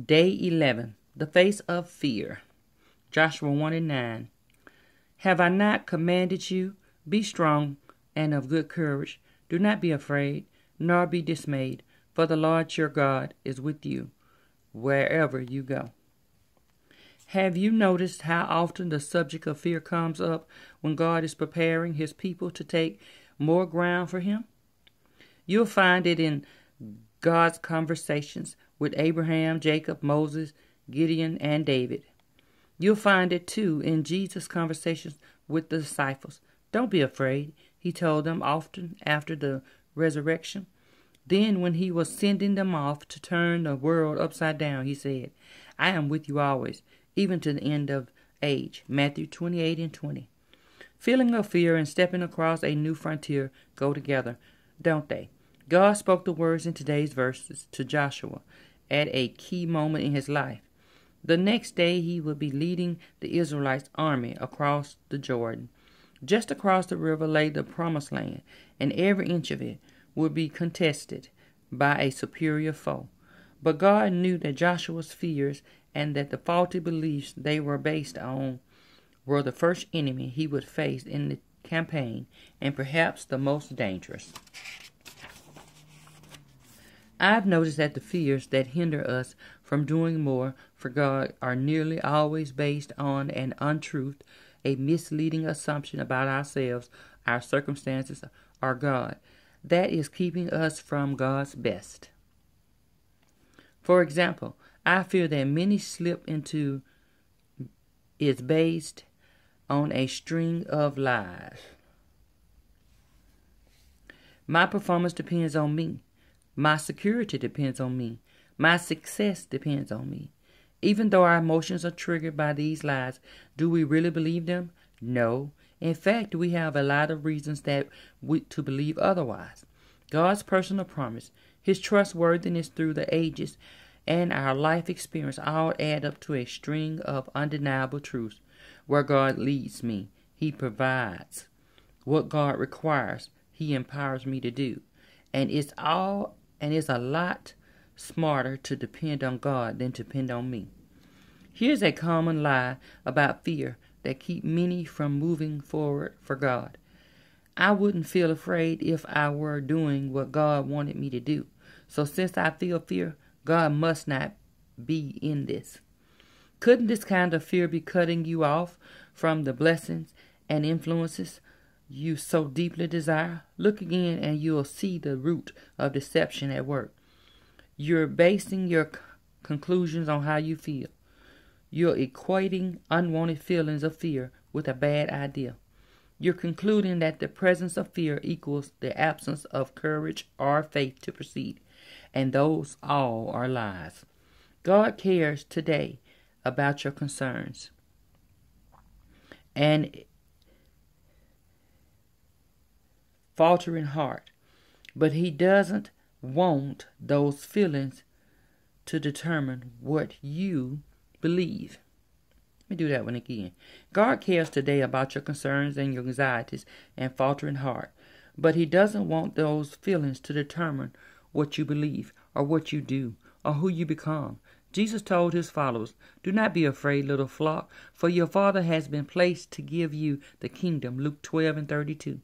Day 11. The face of fear. Joshua 1:9. Have I not commanded you? Be strong and of good courage. Do not be afraid, nor be dismayed, for the Lord your God is with you wherever you go. Have you noticed how often the subject of fear comes up when God is preparing his people to take more ground for him? You'll find it in God's conversations with Abraham, Jacob, Moses, Gideon, and David. You'll find it too in Jesus' conversations with the disciples. Don't be afraid, he told them often after the resurrection. Then when he was sending them off to turn the world upside down, he said, I am with you always, even to the end of age. Matthew 28:20. Feeling of fear and stepping across a new frontier go together, don't they? God spoke the words in today's verses to Joshua at a key moment in his life. The next day he would be leading the Israelites' army across the Jordan. Just across the river lay the promised land, and every inch of it would be contested by a superior foe. But God knew that Joshua's fears and that the faulty beliefs they were based on were the first enemy he would face in the campaign, and perhaps the most dangerous. I've noticed that the fears that hinder us from doing more for God are nearly always based on an untruth, a misleading assumption about ourselves, our circumstances, or God, that is keeping us from God's best. For example, I fear that many slip into is based on a string of lies. My performance depends on me. My security depends on me. My success depends on me. Even though our emotions are triggered by these lies, do we really believe them? No. In fact, we have a lot of reasons to believe otherwise. God's personal promise, his trustworthiness through the ages, and our life experience all add up to a string of undeniable truths. Where God leads me, he provides. What God requires, he empowers me to do. And it's a lot smarter to depend on God than to depend on me. Here's a common lie about fear that keeps many from moving forward for God. I wouldn't feel afraid if I were doing what God wanted me to do. So since I feel fear, God must not be in this. Couldn't this kind of fear be cutting you off from the blessings and influences you so deeply desire? Look again and you'll see the root of deception at work. You're basing your conclusions on how you feel. You're equating unwanted feelings of fear with a bad idea. You're concluding that the presence of fear equals the absence of courage or faith to proceed. And those all are lies. God cares today about your concerns. And faltering heart. But he doesn't want those feelings to determine what you believe. Let me do that one again. God cares today about your concerns and your anxieties and faltering heart. But he doesn't want those feelings to determine what you believe or what you do or who you become. Jesus told his followers, do not be afraid, little flock, for your Father has been placed to give you the kingdom. Luke 12:32.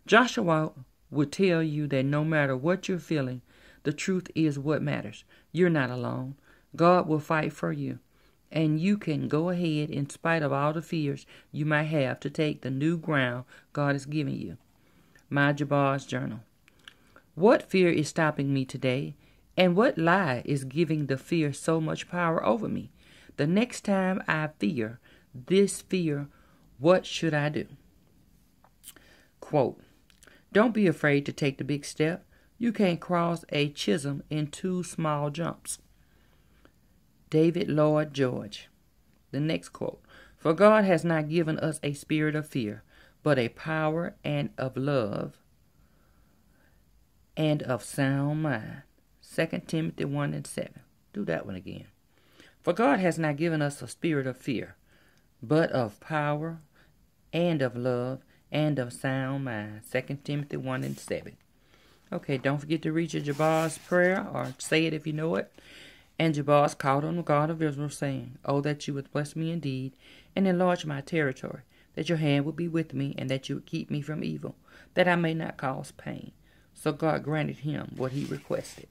Joshua would tell you that no matter what you're feeling, the truth is what matters. You're not alone. God will fight for you. And you can go ahead in spite of all the fears you might have to take the new ground God is giving you. My Jabbar's Journal. What fear is stopping me today? And what lie is giving the fear so much power over me? The next time I fear this fear, what should I do? Quote, don't be afraid to take the big step. You can't cross a chasm in 2 small jumps. David Lloyd George. The next quote, for God has not given us a spirit of fear, but a power and of love and of sound mind. 2 Timothy 1:7. Do that one again. For God has not given us a spirit of fear, but of power and of love and of sound mind. 2 Timothy 1:7. Okay, don't forget to read your Jabbar's prayer or say it if you know it. And Jabez called on the God of Israel, saying, Oh, that you would bless me indeed, and enlarge my territory, that your hand would be with me, and that you would keep me from evil, that I may not cause pain. So God granted him what he requested.